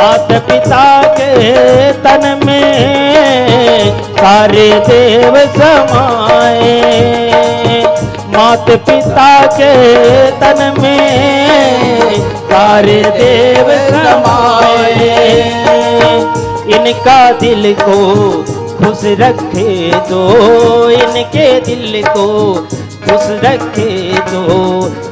माता पिता के तन में सारे देव समाए, माता पिता के तन में सारे देव समाए। इनका दिल को खुश रखे तो, इनके दिल को खुश रखे तो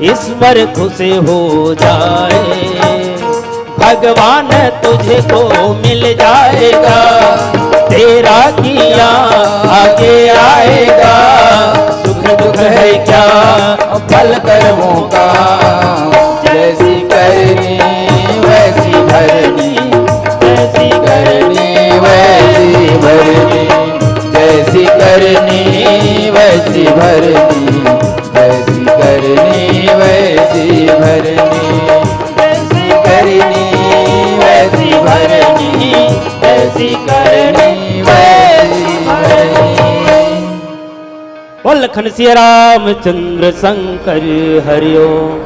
ईश्वर खुश हो जाए। भगवान तुझको मिल जाएगा, तेरा किया आगे आएगा। सुख दुख है क्या फल कर्मों का, जैसी करनी वैसी भरनी, जैसी करनी वैसी भरनी, जैसी करनी वैसी भरनी, जैसी करनी वैसी भरनी, जैसी करनी वैसी भरनी, जैसी करनी वैसी भरनी। बोल लखन सिया रामचंद्र शंकर हरिओम।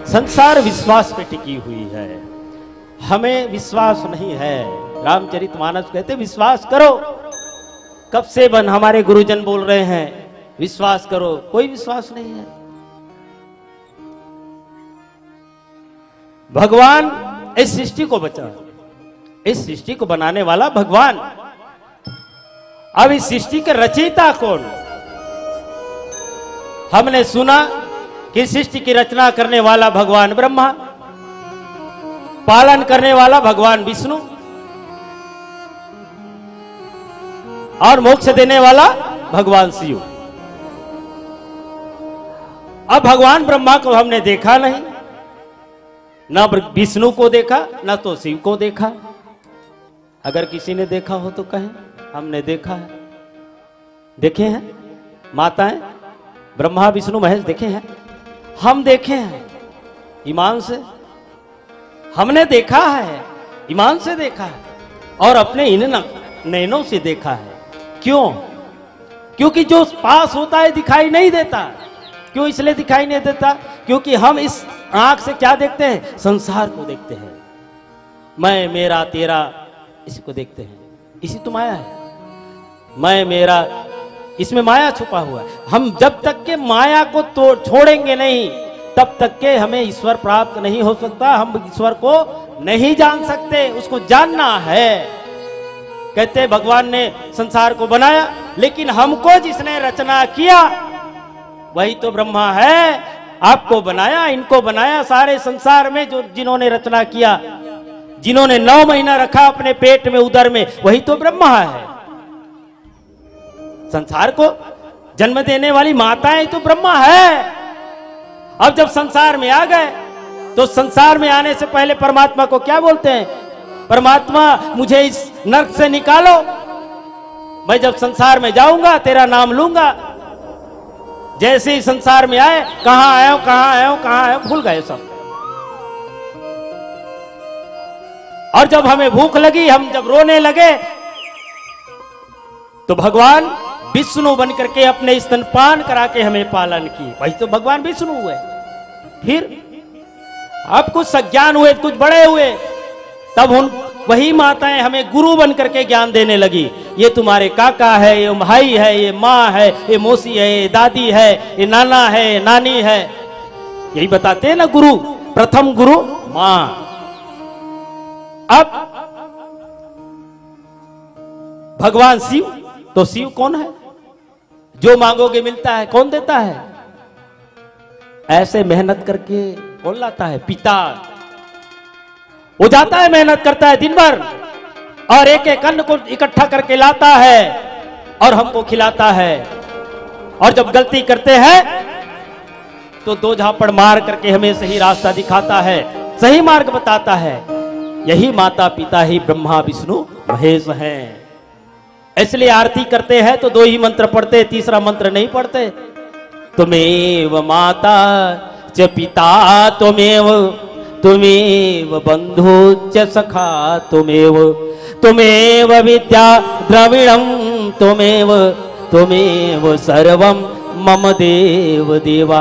संसार विश्वास पे टिकी हुई है, हमें विश्वास नहीं है। रामचरितमानस कहते विश्वास करो। कब से बन हमारे गुरुजन बोल रहे हैं विश्वास करो, कोई विश्वास नहीं है। भगवान इस सृष्टि को बचा, इस सृष्टि को बनाने वाला भगवान। अब इस सृष्टि के रचयिता कौन? हमने सुना कि सृष्टि की रचना करने वाला भगवान ब्रह्मा, पालन करने वाला भगवान विष्णु, और मोक्ष देने वाला भगवान शिव। अब भगवान ब्रह्मा को हमने देखा नहीं, ना विष्णु को देखा, ना तो शिव को देखा। अगर किसी ने देखा हो तो कहें हमने देखा है। देखे हैं माताएं, ब्रह्मा विष्णु महेश देखे हैं, हम देखे हैं ईमान से, हमने देखा है, ईमान से देखा है, और अपने इन नैनों से देखा है। क्यों? क्योंकि जो पास होता है दिखाई नहीं देता। क्यों इसलिए दिखाई नहीं देता? क्योंकि हम इस आंख से क्या देखते हैं? संसार को देखते हैं। मैं मेरा तेरा इसी को देखते हैं, इसी तो माया है। मैं मेरा, इसमें माया छुपा हुआ है। हम जब तक के माया को तो छोड़ेंगे नहीं, तब तक के हमें ईश्वर प्राप्त नहीं हो सकता। हम ईश्वर को नहीं जान सकते, उसको जानना है। कहते भगवान ने संसार को बनाया, लेकिन हमको जिसने रचना किया वही तो ब्रह्मा है। आपको बनाया, इनको बनाया, सारे संसार में जो जिन्होंने रचना किया, जिन्होंने 9 महीना रखा अपने पेट में, उदर में, वही तो ब्रह्मा है। संसार को जन्म देने वाली माताएं तो ब्रह्मा है। अब जब संसार में आ गए तो संसार में आने से पहले परमात्मा को क्या बोलते हैं? परमात्मा मुझे इस नर्क से निकालो, मैं जब संसार में जाऊंगा तेरा नाम लूंगा। जैसे ही संसार में आए, कहां आए हो, कहां आए हो, कहां आए हो, भूल गए सब। और जब हमें भूख लगी, हम जब रोने लगे, तो भगवान विष्णु बन करके अपने स्तनपान करा के हमें पालन किए। वही तो भगवान विष्णु हुए। फिर अब कुछ सज्ञान हुए, कुछ बड़े हुए, तब वही माताएं हमें गुरु बन करके ज्ञान देने लगी। ये तुम्हारे काका है, ये भाई है, ये माँ है, ये मौसी है, ये दादी है, ये नाना है, ये नानी है। यही बताते हैं ना गुरु, प्रथम गुरु माँ। अब भगवान शिव, तो शिव कौन है? जो मांगोगे मिलता है। कौन देता है? ऐसे मेहनत करके कौन लाता है? पिता। वो जाता है, मेहनत करता है दिन भर, और एक एक अन्न को इकट्ठा करके लाता है और हमको खिलाता है। और जब गलती करते हैं तो 2 झापड़ मार करके हमें सही रास्ता दिखाता है, सही मार्ग बताता है। यही माता पिता ही ब्रह्मा विष्णु महेश हैं। इसलिए आरती करते हैं तो 2 ही मंत्र पढ़ते, तीसरा मंत्र नहीं पढ़ते। तुमेव माता च पिता तुमेव, तुमेव बंधु च सखा तुमेव, तुमेव विद्या द्रविणम तुमेव, तुमेव सर्वम मम देव देवा।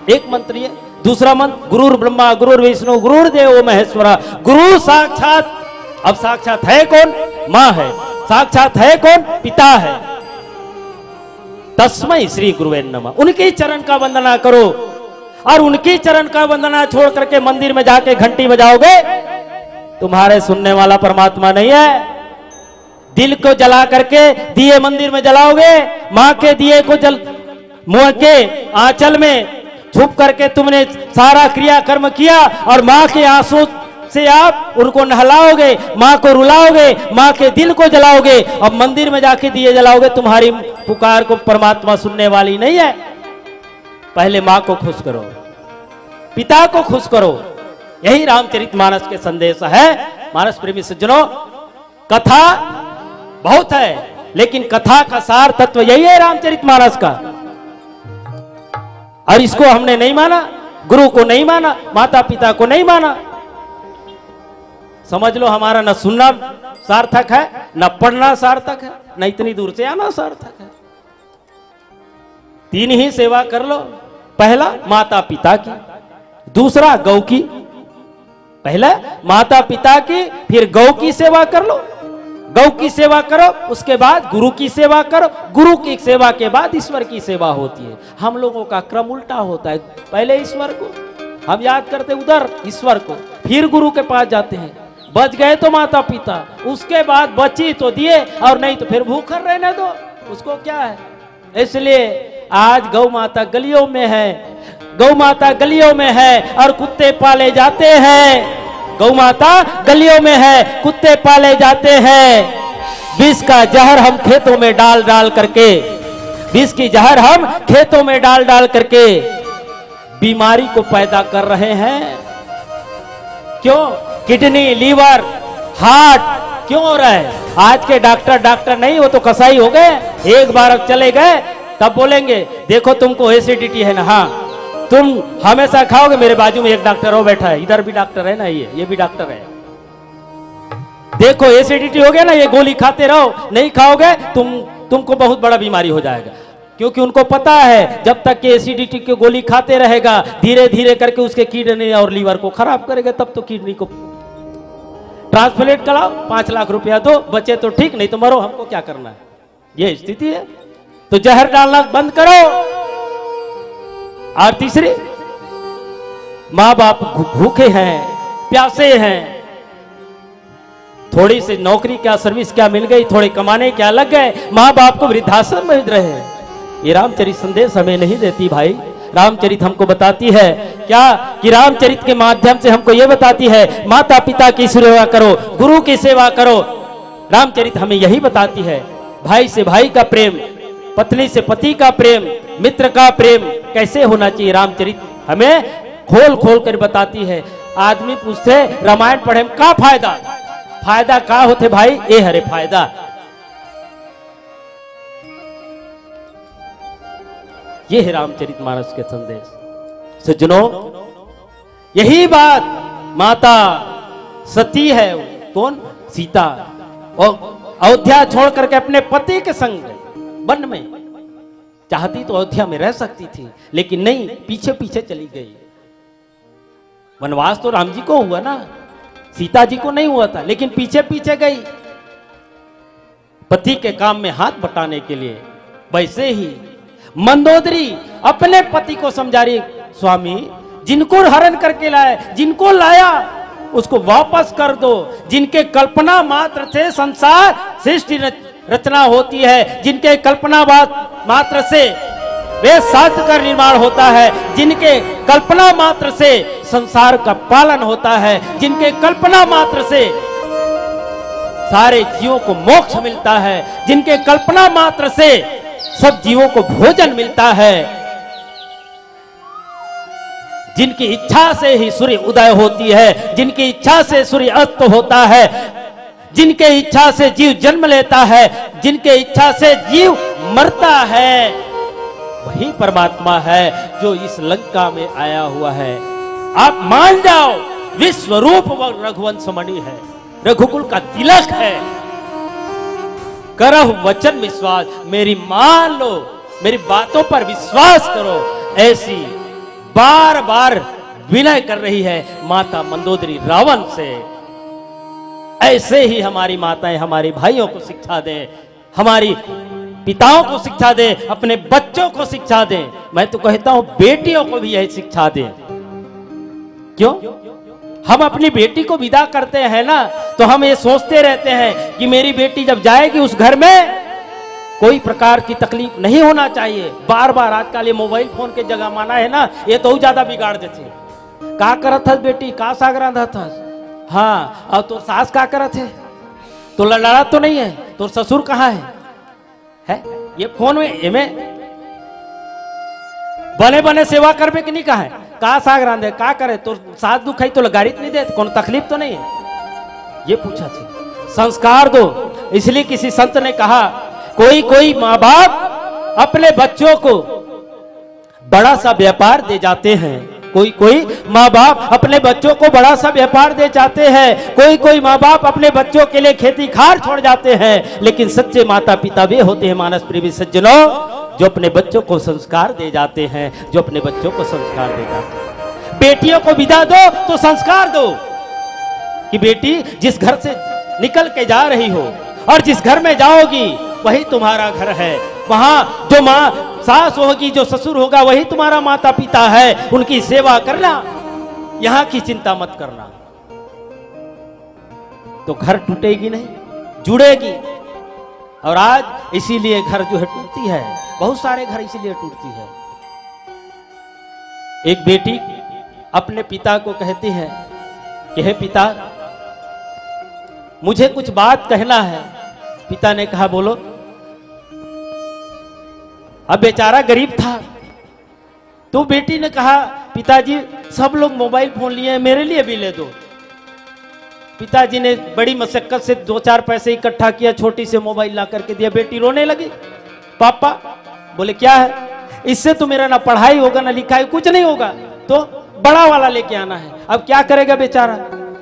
एक मंत्र ये, दूसरा मंत्र गुरुर ब्रह्मा गुरुर विष्णु गुरुर देवो महेश्वरा, गुरु साक्षात, अब साक्षात है कौन? मां है। साक्षात है कौन? पिता है। तस्मै श्री गुरुवे नमः, उनके चरण का वंदना करो। और उनकी चरण का वंदना छोड़ करके मंदिर में जाके घंटी बजाओगे, तुम्हारे सुनने वाला परमात्मा नहीं है। दिल को जला करके दिए मंदिर में जलाओगे, मां के दिए को मुंह के आंचल में छुप करके तुमने सारा क्रिया कर्म किया और मां के आंसू से आप उनको नहलाओगे, मां को रुलाओगे, मां के दिल को जलाओगे, अब मंदिर में जाके दिए जलाओगे, तुम्हारी पुकार को परमात्मा सुनने वाली नहीं है। पहले मां को खुश करो, पिता को खुश करो। यही रामचरितमानस के संदेश है। मानस प्रेमी सज्जनों, कथा बहुत है, लेकिन कथा का सार तत्व यही है रामचरितमानस का। और इसको हमने नहीं माना, गुरु को नहीं माना, माता पिता को नहीं माना, समझ लो हमारा न सुनना सार्थक है, न पढ़ना सार्थक है, न इतनी दूर से आना सार्थक है। तीन ही सेवा कर लो। पहला माता पिता की, दूसरा गौ की। पहले माता पिता की, फिर गौ की सेवा कर लो। गौ की सेवा करो, उसके बाद गुरु की सेवा करो, गुरु की सेवा के बाद ईश्वर की सेवा होती है। हम लोगों का क्रम उल्टा होता है। पहले ईश्वर को हम याद करते, उधर ईश्वर को, फिर गुरु के पास जाते हैं। बच गए तो माता पिता, उसके बाद बची तो दिए, और नहीं तो फिर भूखर रहने दो, उसको क्या है। इसलिए आज गौ माता गलियों में है, गौ माता गलियों में है और कुत्ते पाले जाते हैं। गौ माता गलियों में है, कुत्ते पाले जाते हैं। विष का जहर हम खेतों में डाल डाल करके, विष की जहर हम खेतों में डाल डाल करके बीमारी को पैदा कर रहे हैं। क्यों? किडनी, लीवर, हार्ट क्यों हो रहा है? आज के डॉक्टर नहीं, वो तो कसाई हो गए। एक बार चले गए तब बोलेंगे देखो तुमको एसिडिटी है ना, हाँ तुम हमेशा खाओगे। मेरे बाजू में एक डॉक्टर हो बैठा है, इधर भी डॉक्टर है ना, ये भी डॉक्टर है। देखो एसिडिटी हो गया ना, ये गोली खाते रहो, नहीं खाओगे तुमको बहुत बड़ा बीमारी हो जाएगा। क्योंकि उनको पता है जब तक कि एसिडिटी की गोली खाते रहेगा, धीरे धीरे करके उसके किडनी और लीवर को खराब करेगा। तब तो किडनी को ट्रांसप्लांट कराओ, 5 लाख रुपया दो, बचे तो ठीक, नहीं तो मरो, हमको क्या करना है। ये स्थिति है। तो जहर डालना बंद करो। और तीसरी, मां बाप भूखे हैं, प्यासे हैं, थोड़ी सी नौकरी क्या, सर्विस क्या मिल गई, थोड़े कमाने क्या लग गए, मां बाप को वृद्धाश्रम भेज रहे हैं। ये रामचरित संदेश हमें नहीं देती भाई। रामचरित हमको बताती है क्या कि रामचरित के माध्यम से हमको ये बताती है माता पिता की सेवा करो, गुरु की सेवा करो। रामचरित हमें यही बताती है। भाई से भाई का प्रेम, पत्नी से पति का प्रेम, मित्र का प्रेम कैसे होना चाहिए, रामचरित हमें खोल खोल कर बताती है। आदमी पूछते रामायण पढ़े में का फायदा, फायदा का होते भाई? ये हरे फायदा। ये है रामचरितमानस के संदेश। सज्जनों, यही बात माता सती है, कौन? सीता, और अयोध्या छोड़ करके अपने पति के संग वन में चाहती तो अयोध्या में रह सकती थी, लेकिन नहीं, पीछे पीछे चली गई। वनवास तो राम जी को हुआ ना, सीता जी को नहीं हुआ था, लेकिन पीछे पीछे गई पति के काम में हाथ बटाने के लिए। वैसे ही मंदोदरी अपने पति को समझा रही, स्वामी जिनको हरण करके लाए, जिनको लाया उसको वापस कर दो। जिनके कल्पना मात्र से संसार सृष्टि रचना होती है, जिनके कल्पना मात्र से वे शास्त्र का निर्माण होता है, जिनके कल्पना मात्र से संसार का पालन होता है, जिनके कल्पना मात्र से सारे जीवों को मोक्ष मिलता है, जिनके कल्पना मात्र से सब जीवों को भोजन मिलता है, जिनकी इच्छा से ही सूर्य उदय होती है, जिनकी इच्छा से सूर्य अस्त होता है, जिनके इच्छा से जीव जन्म लेता है, जिनके इच्छा से जीव मरता है, वही परमात्मा है जो इस लंका में आया हुआ है। आप मान जाओ, विश्वरूप रघुवंश मणि है, रघुकुल का तिलक है। करह वचन विश्वास, मेरी मान लो, मेरी बातों पर विश्वास करो। ऐसी बार बार विनय कर रही है माता मंदोदरी रावण से। ऐसे ही हमारी माताएं हमारे भाइयों को शिक्षा दें, हमारी पिताओं को शिक्षा दें, अपने बच्चों को शिक्षा दें। मैं तो कहता हूं बेटियों को भी यही शिक्षा दें। क्यों? हम अपनी बेटी को विदा करते हैं ना, तो हम ये सोचते रहते हैं कि मेरी बेटी जब जाएगी उस घर में कोई प्रकार की तकलीफ नहीं होना चाहिए। बार बार आजकल ये मोबाइल फोन के जगह माना है ना, ये तो ज्यादा बिगाड़ देते। का करत था बेटी, का सागरा था? हाँ, और तो सास का करत है? तो लड़ा तो नहीं है? तो ससुर कहाँ है? ये फोन में बने बने सेवा करबे कि नहीं कहा है? का साग रांधे का करे? तो सास दुखाई तो गाड़ी नहीं दे, कौन तकलीफ तो नहीं है? ये पूछा थी। संस्कार दो। इसलिए किसी संत ने कहा, कोई कोई माँ बाप अपने बच्चों को बड़ा सा व्यापार दे जाते हैं, कोई कोई माँ बाप अपने बच्चों को बड़ा सा व्यापार दे जाते हैं, कोई कोई माँ बाप अपने बच्चों के लिए खेती खार छोड़ जाते हैं, लेकिन सच्चे माता पिता वे होते हैं मानस प्रेमी सज्जनों जो अपने बच्चों को संस्कार दे जाते हैं, जो अपने बच्चों को संस्कार दे जाते हैं। बेटियों को विदा दो तो संस्कार दो कि बेटी जिस घर से निकल के जा रही हो और जिस घर में जाओगी वही तुम्हारा घर है। वहां जो माँ सास होगी, जो ससुर होगा, वही तुम्हारा माता पिता है। उनकी सेवा करना, यहां की चिंता मत करना। तो घर टूटेगी नहीं, जुड़ेगी। और आज इसीलिए घर जो है टूटती है, बहुत सारे घर इसीलिए टूटती है। एक बेटी अपने पिता को कहती है कि हे पिता, मुझे कुछ बात कहना है। पिता ने कहा बोलो। अब बेचारा गरीब था, तो बेटी ने कहा पिताजी सब लोग मोबाइल फोन लिए हैं, मेरे लिए भी ले दो। पिताजी ने बड़ी मशक्कत से 2-4 पैसे इकट्ठा किया, छोटी से मोबाइल ला करके दिया। बेटी रोने लगी। पापा बोले क्या है? इससे तो मेरा ना पढ़ाई होगा ना लिखाई, कुछ नहीं होगा, तो बड़ा वाला लेके आना है। अब क्या करेगा बेचारा?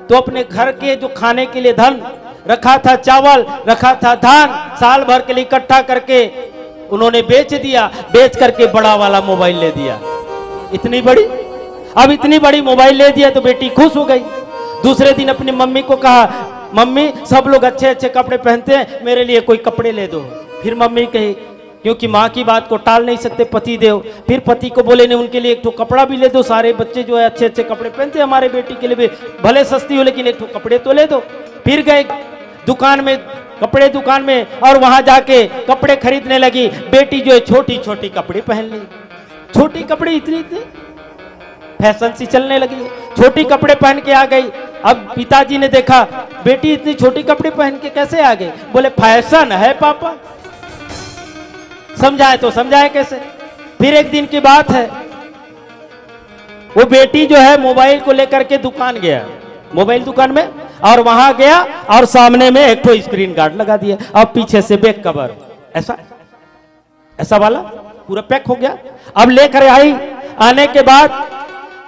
तो अपने घर के जो खाने के लिए धन रखा था, चावल रखा था, धान साल भर के लिए इकट्ठा करके उन्होंने बेच दिया। बेच करके बड़ा वाला मोबाइल ले दिया। इतनी बड़ी, अब इतनी बड़ी मोबाइल ले दिया तो बेटी खुश हो गई। दूसरे दिन अपनी मम्मी को कहा, मम्मी सब लोग अच्छे अच्छे कपड़े पहनते हैं, मेरे लिए कोई कपड़े ले दो। फिर मम्मी कही, क्योंकि माँ की बात को टाल नहीं सकते पति देव, फिर पति को बोले नहीं उनके लिए एक ठो कपड़ा भी ले दो। सारे बच्चे जो है अच्छे अच्छे कपड़े पहनते हैं, हमारे बेटी के लिए भी भले सस्ती हो लेकिन एक ठो कपड़े तो ले दो। फिर गए दुकान में, कपड़े दुकान में, और वहां जाके कपड़े खरीदने लगी। बेटी जो है छोटी छोटी कपड़े पहन ली। छोटी कपड़े इतनी फैशन सी चलने लगी, छोटी कपड़े पहन के आ गई। अब पिताजी ने देखा बेटी इतनी छोटी कपड़े पहन के कैसे आ गई? बोले फैशन है पापा। समझाए तो समझाए कैसे? फिर एक दिन की बात है, वो बेटी जो है मोबाइल को लेकर के दुकान गया, मोबाइल दुकान में, और वहां गया और सामने में एक तो स्क्रीन गार्ड लगा दिया और पीछे से बैक कवर ऐसा ऐसा वाला पूरा पैक हो गया। अब लेकर आई, आने के बाद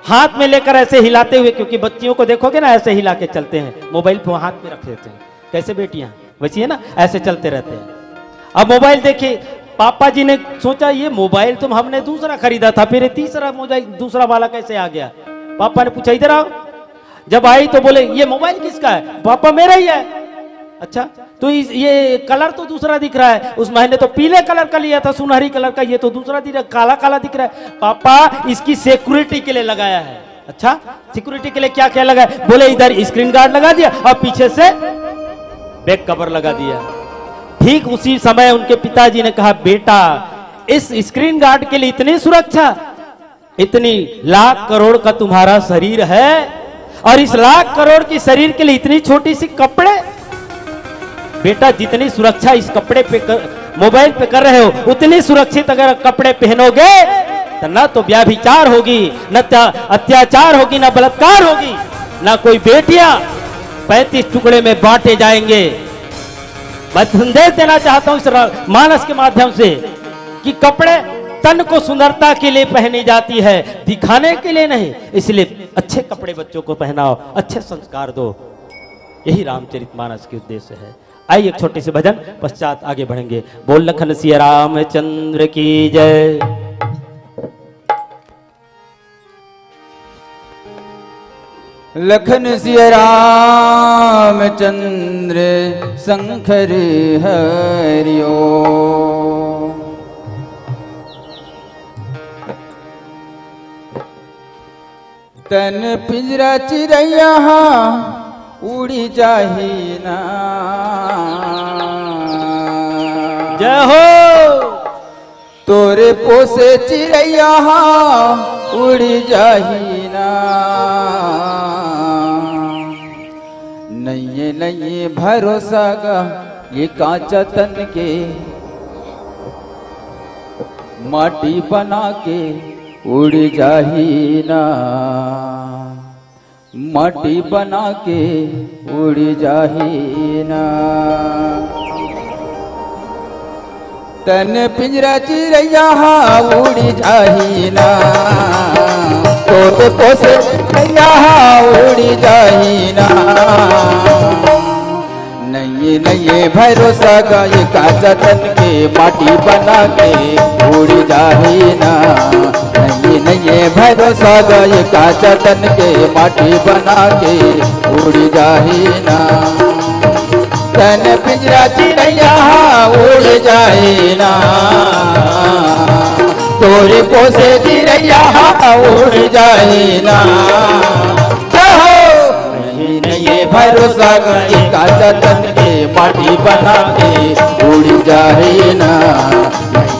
हाथ में लेकर ऐसे हिलाते हुए, क्योंकि बच्चियों को देखोगे ना ऐसे हिला के चलते हैं, मोबाइल को हाथ में रख देते हैं, कैसे बेटियां बची है ना, ऐसे चलते रहते हैं। अब मोबाइल देखिए, पापा जी ने सोचा ये मोबाइल तो हमने दूसरा खरीदा था, फिर तीसरा मोबाइल दूसरा वाला कैसे आ गया? पापा ने पूछा इधर आओ। जब आई तो बोले ये मोबाइल किसका है? पापा मेरा ही है। अच्छा, तो ये कलर तो दूसरा दिख रहा है, उस महीने तो पीले कलर का लिया था, सुनहरी कलर का, ये तो दूसरा दिख रहा है, काला काला दिख रहा है। पापा इसकी सिक्योरिटी के लिए लगाया है। अच्छा, सिक्योरिटी के लिए क्या क्या लगाया? बोले इधर स्क्रीन गार्ड लगा दिया और पीछे से बैक कवर लगा दिया। ठीक उसी समय उनके पिताजी ने कहा बेटा इस स्क्रीन गार्ड के लिए इतनी सुरक्षा, इतनी लाख करोड़ का तुम्हारा शरीर है और इस लाख करोड़ की शरीर के लिए इतनी छोटी सी कपड़े? बेटा जितनी सुरक्षा इस कपड़े पे मोबाइल पे कर रहे हो, उतनी सुरक्षित अगर कपड़े पहनोगे तो ना तो व्याभिचार होगी, न अत्याचार होगी, न बलात्कार होगी, ना कोई बेटियां 35 टुकड़े में बांटे जाएंगे। मैं संदेश देना चाहता हूं इस मानस के माध्यम से कि कपड़े तन को सुंदरता के लिए पहनी जाती है, दिखाने के लिए नहीं। इसलिए अच्छे कपड़े बच्चों को पहनाओ, अच्छे संस्कार दो, यही रामचरितमानस के उद्देश्य है। आइए एक छोटे से भजन पश्चात आगे बढ़ेंगे। बोल लखन सिया रामचंद्र की जय। लखन सिया रामचंद्र शंकर हरियो। तन पिंजरा चिड़ैया उड़ी जाही ना। जय हो। तोरे पोसे चिड़ैया उड़ी जाही ना। नहीं भरोसा गा ये कांचा तन के माटी बना के उड़ जाही ना। माटी बना के उड़ जाही ना। तन पिंजरा चिड़ैया उड़ जाही ना। तोते पोसे चिड़ैया उड़ जाही ना। नहीं भरोसा गाय काचा तन के माटी बना के उड़ जाही ना। नहीं भरोसा गाय काचा तन के माटी बना के उड़ जाही ना। तन पिंजरा चिड़ैया उड़ जाही ना। तोरे पोसे चिड़ैया उड़ जाही ना। नहीं भरोसा गाय काचा तन के माटी बना के उड़ जाही ना।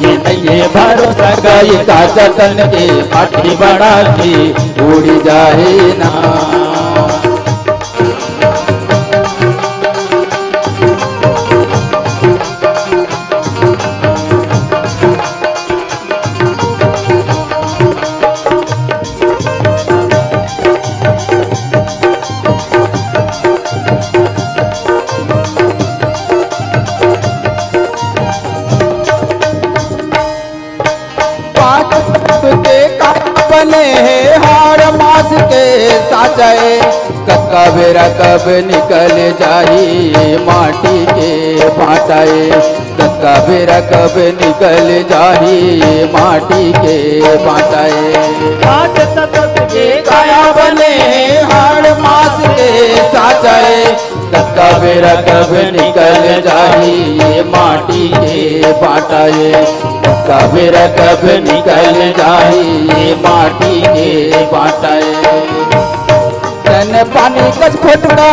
नहीं भरोसा गाय काचा तन के माटी बना के उड़ जाही ना। बने हार मास के साचे कक्का बेरा कब निकल जाही माटी के बाटाए। कक्का बेरा कब निकल जाही माटी के बाटाए। काट सतत के काया बने हार मास के साचे कक्का बेरा कब निकल जाही माटी के बाटाए। कबीरा कब निकल जाही माटी के बाटाए। तन पानी कस फुटका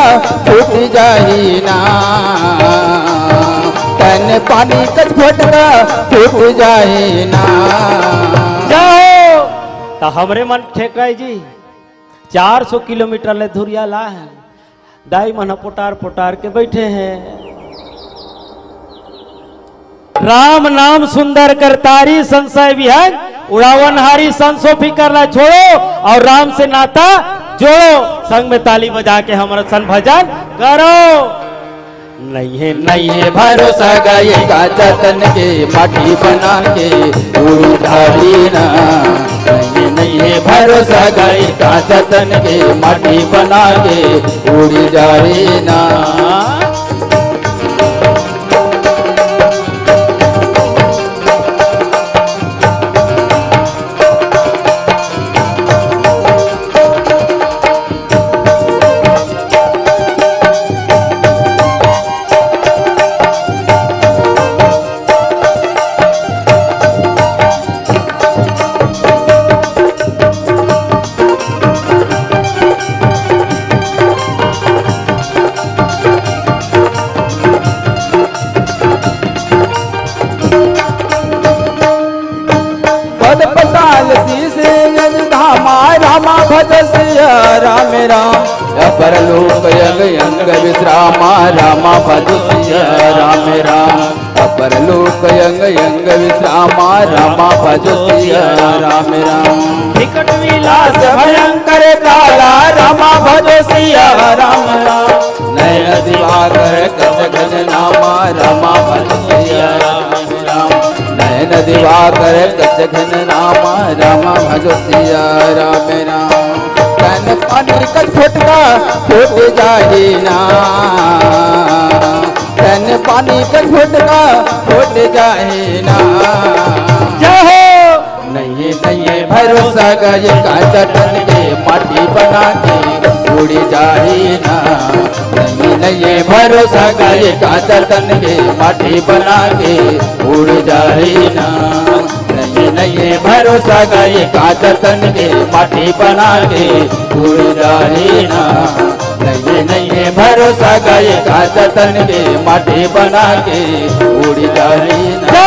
फूट जाही ना। तन पानी कस फुटका फूट जाही ना। जाओ तो हमरे मन ठेकाई जी 400 किलोमीटर ले धुरिया ला है। दाई मन पोटार पोटार के बैठे हैं। राम नाम सुंदर करतारी संशय विहन उड़ावन हारी संसो फिकर ला छोड़ो और राम से नाता जोड़ो। संग में ताली बजा के हमारा सन भजन करो। नहीं है भरोसा गाय काचा तन के माटी बना के उड़ जाही ना। नहीं है भरोसा गाय काचा तन के माटी बना के उड़ जाही ना। रामा भज सिया राम राम परलोक यंग यंग विश्रामा। रामा भज सिया राम राम परलोक यंग यंग विश्रामा। रामा भज सिया राम राम विकट विलास भयंकर काला। रामा भज सिया राम राम नयन दिवाकर कच घन नामा। रामा भज सिया राम राम नयन दिवाकर कच घन नामा। रामा भज सिया राम राम। तन पानी कच फुटका फूट जाही ना। तन पानी कच फुटका फूट जाही ना। जय हो। नहीं नहीं भरोसा गए कांचा तन के माटी बना के उड़ी जाए ना। नहीं भरोसा गए कांचा तन के माटी बना के उड़ जाए ना। नहीं भरोसा गए कांचा तन के माटी बना के उड़ जाए ना। नहीं भरोसा गए कांचा तन के माटी बना के उड़ जाए ना।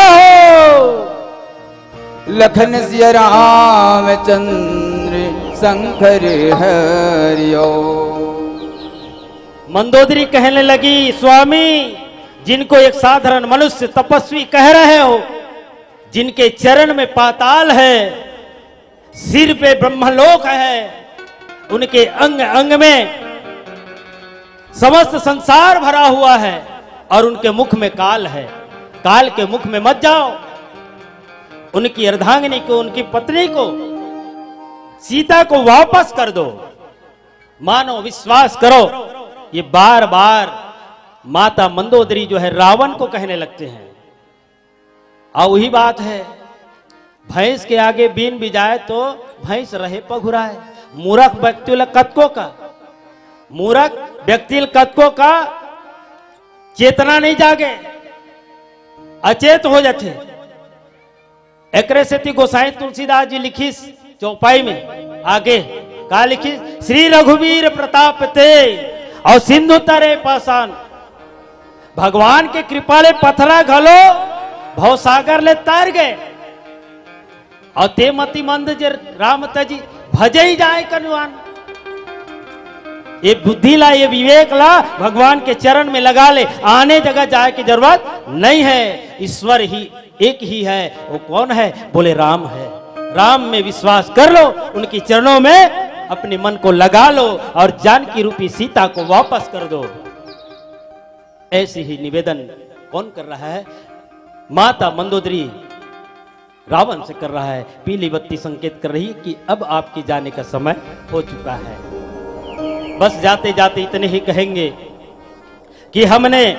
लखन सिया रामचंद्र शंकर हरियो। मंदोदरी कहने लगी, स्वामी जिनको एक साधारण मनुष्य तपस्वी कह रहे हो, जिनके चरण में पाताल है, सिर पे ब्रह्मलोक है, उनके अंग अंग में समस्त संसार भरा हुआ है और उनके मुख में काल है, काल के मुख में मत जाओ। उनकी अर्धांगिनी को, उनकी पत्नी को, सीता को वापस कर दो। मानो, विश्वास करो। ये बार बार माता मंदोदरी जो है रावण को कहने लगते हैं। और वही बात है, भैंस के आगे बीन बिजाए तो भैंस रहे पघुराए। मूर्ख व्यक्ति कतको का, मूर्ख व्यक्ति कतको का चेतना नहीं जागे, अचेत हो जाते। एकरे से गोसाई तुलसीदास जी लिखी चौपाई में आगे का लिखी, श्री रघुवीर प्रताप ते और सिंधु तरे पाषाण। भगवान के कृपा ले पथरा घलो भवसागर ले तार गए और ते मति मंद जे राम तजी भजे ही जाए कनुआन। ये बुद्धि ला, ये विवेक ला, भगवान के चरण में लगा ले। आने जगह जाए की जरूरत नहीं है। ईश्वर ही एक ही है। वो कौन है? बोले राम है। राम में विश्वास कर लो, उनके चरणों में अपने मन को लगा लो और जानकी रूपी सीता को वापस कर दो। ऐसी ही निवेदन कौन कर रहा है? माता मंदोदरी रावण से कर रहा है। पीली बत्ती संकेत कर रही है कि अब आपकी जाने का समय हो चुका है। बस जाते जाते इतने ही कहेंगे कि हमने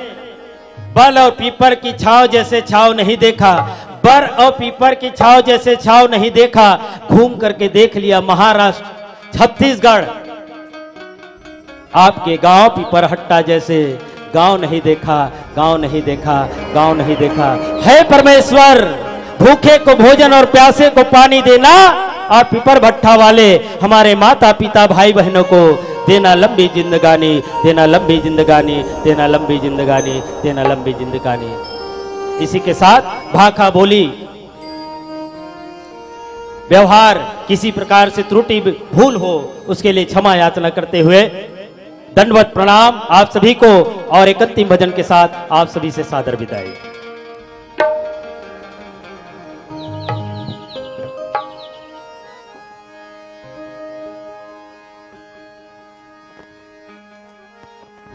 बल और पीपर की छाव जैसे छाव नहीं देखा, बर और पीपर की छाव जैसे छाव नहीं देखा। घूम करके देख लिया महाराष्ट्र, छत्तीसगढ़, आपके गांव पीपरहट्टा जैसे गांव नहीं देखा, गांव नहीं देखा, गांव नहीं देखा। है परमेश्वर, भूखे को भोजन और प्यासे को पानी देना और पीपर भट्ठा वाले हमारे माता पिता भाई बहनों को देना लंबी जिंदगानी, देना लंबी जिंदगानी, देना लंबी जिंदगानी, देना लंबी जिंदगानी। इसी के साथ भाखा बोली, व्यवहार किसी प्रकार से त्रुटि भूल हो उसके लिए क्षमा याचना करते हुए दंडवत प्रणाम आप सभी को और एक अंतिम भजन के साथ आप सभी से सादर विदाई।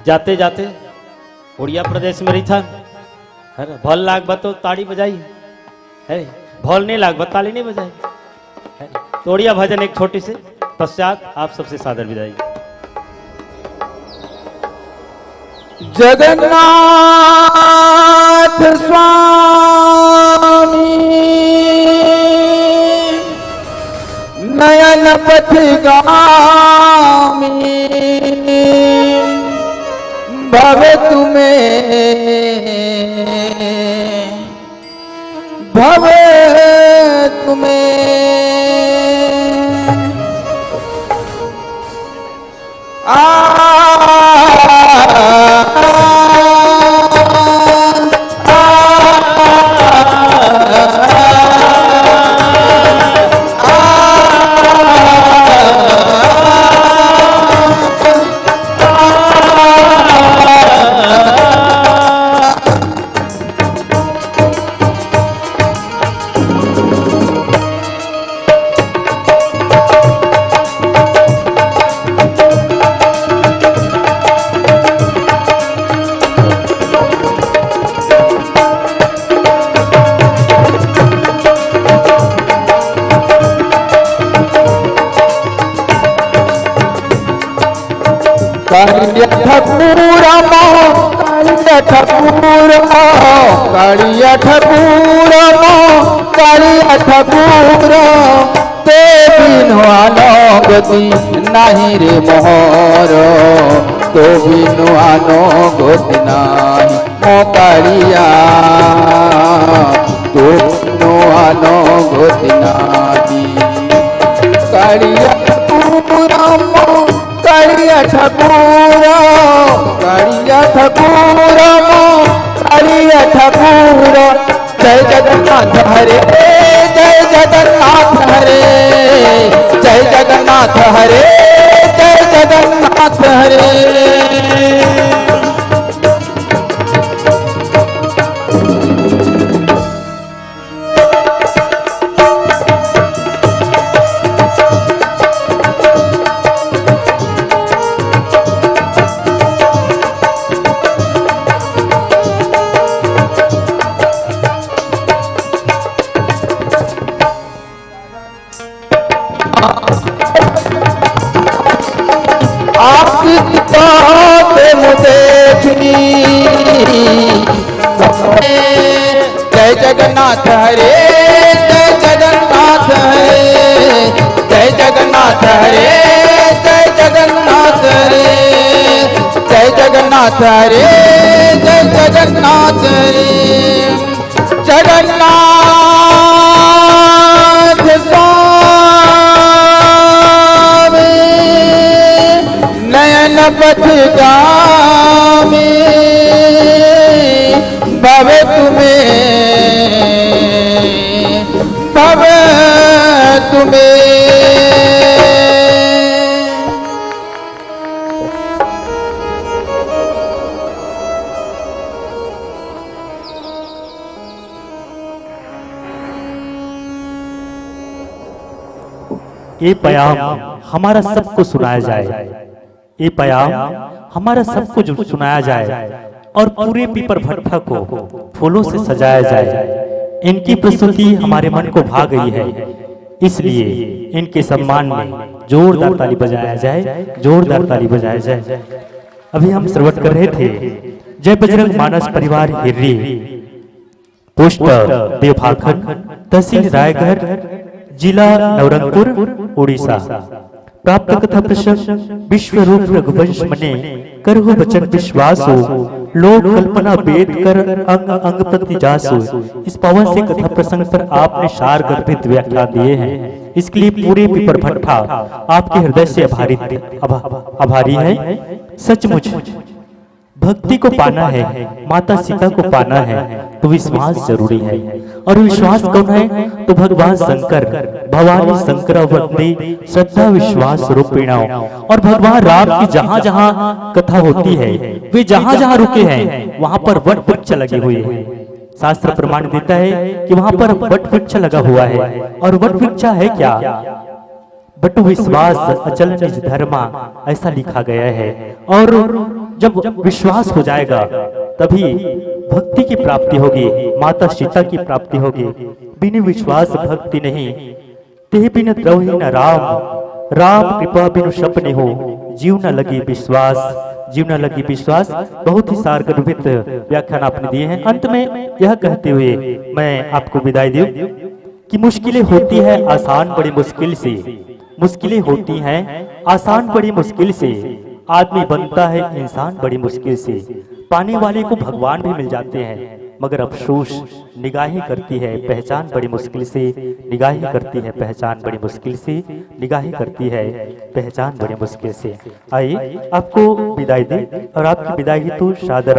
जाते जाते उड़िया प्रदेश में रही था, भल लाग बतो ताड़ी बजाई है, भल नहीं लाग बत ताली नहीं बजाई है। तो उड़िया भजन एक छोटी से पश्चात आप सबसे सादर विदाई। जगन्नाथ स्वामी नयन पथगामी भवे तुम्हें कालिया ठकुर ते बिनु आनो गति नहीं रे मोहर तो बिनु आनो गति नहीं मो कालिया तो बिनु आनो गति नहीं कालिया ठकुर कालिया ठकुर कालिया ठकुर कालिया ठकुर जय जगन्नाथ हरे जय जगन्नाथ हरे जय जगन्नाथ हरे जय जगन्नाथ हरे जय जगन्नाथ हरे जय जगन्नाथ हरे जय जगन्नाथ हरे जय जगन्नाथ हरे जय जगन्नाथ हरे जय जगन्नाथ हरे जगन्नाथ स्वामी नयन पथगामी भवे तुम्हें ये प्याम हमारा सबको सुनाया जाए, ये प्याम हमारा सबको सुनाया जाए और पूरे पीपर भट्ठा को फूलों से सजाया जाए। इनकी प्रस्तुति हमारे मन को भा गई है, इसलिए इनके सम्मान में जोरदार ताली बजाया जाए, जोरदार ताली बजाया जाए। अभी हम श्रवण कर रहे थे जय बजरंग मानस परिवार हिर्री, पोस्ट देवभाखंड, तहसील रायगढ़, जिला नवरंगपुर, उड़ीसा। प्राप्त कथा प्रसंग विश्व रूप रघुवंश मने करहु बचन विश्वासो लोक कल्पना वेद कर अंग अंग प्रति जासो। इस पवन से कथा प्रसंग पर आपने सार गर्भित व्याख्यान दिए हैं, इसके लिए पूरे पीपर भट्ठा आपके हृदय से आभारी है। सचमुच भक्ति को पाना है, माता सीता को पाना है तो विश्वास जरूरी है, और विश्वास कौन है तो भगवान शंकर, भवानी शंकर वंदे श्रद्धा विश्वास रूपिणा। और भगवान राम की जहाँ जहाँ कथा होती है, वे जहाँ जहाँ रुके हैं वहाँ पर वट वृक्ष लगे हुए हैं। शास्त्र प्रमाण देता है कि वहाँ पर वट वृक्ष लगा हुआ है, और वट वृक्ष है क्या? बटु विश्वास अचल निज धर्मा, ऐसा लिखा गया है। और जब विश्वास हो जाएगा तभी भक्ति की प्राप्ति होगी, माता सीता की प्राप्ति होगी। बिना विश्वास भक्ति नहीं, ते बिन द्रोही न राम, राम कृपा बिनु सपने हो, जीव न लगी विश्वास, जीव न लगी विश्वास। बहुत ही सारगर्भित व्याख्यान आपने दिए हैं। अंत में यह कहते हुए मैं आपको विदाई दूं कि मुश्किलें होती है आसान बड़ी मुश्किल से, मुश्किलें होती हैं आसान बड़ी मुश्किल से, आदमी बनता है इंसान बड़ी मुश्किल से। पाने वाले को भगवान भी मिल जाते हैं, मगर अफसोस निगाहें करती है पहचान बड़ी मुश्किल से, निगाहें करती है पहचान बड़ी मुश्किल से, निगाहें करती है पहचान बड़ी मुश्किल से। आइए आपको विदाई दें और आपकी विदाई हेतु सादर